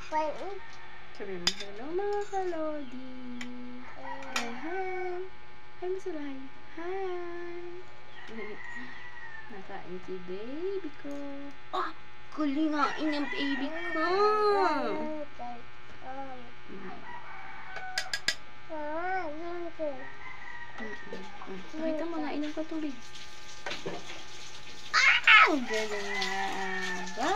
Sabi mo, hello mga kalodi. Hi, hi. Hi mo sila, hi. Hi. Nakain si baby ko. Ah, kulingain ang baby ko. Pakita mo na, inom ka tubig. Ah! Ang galing nga ba?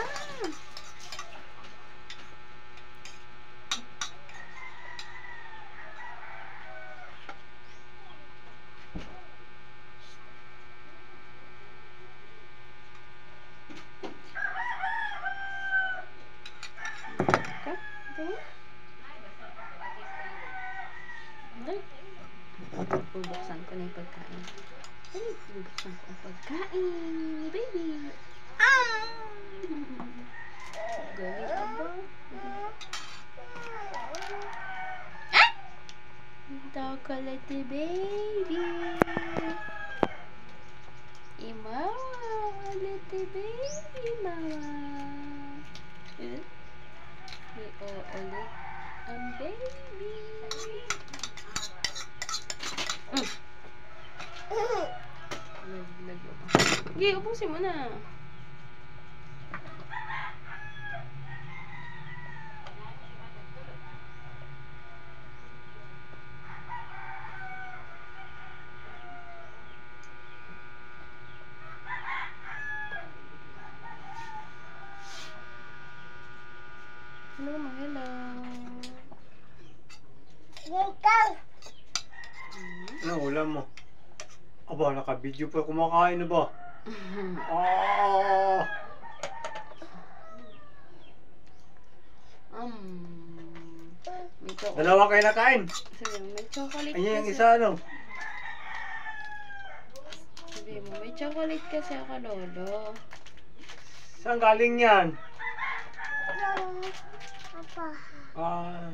Ka? Ito mo? Bubuksan ko na yung pagkain. Ay, bubuksan ko ang pagkain ni baby. Ah! Galing aba. Ah! Chocolate baby. Imawa, little baby, mama. May ulit ang baby. Sige, ubusin mo na. Hello, hello. Ano ulam mo? Aba, naka-video pa kumakain na ba? Ah! May chocolate. Dalawa kayo nakain. Sabi mo, may chocolate Ayan yung kasi. isa ano? Sabi mo, may chocolate kasi ako, lolo. Saan galing yan? Papa. Ah.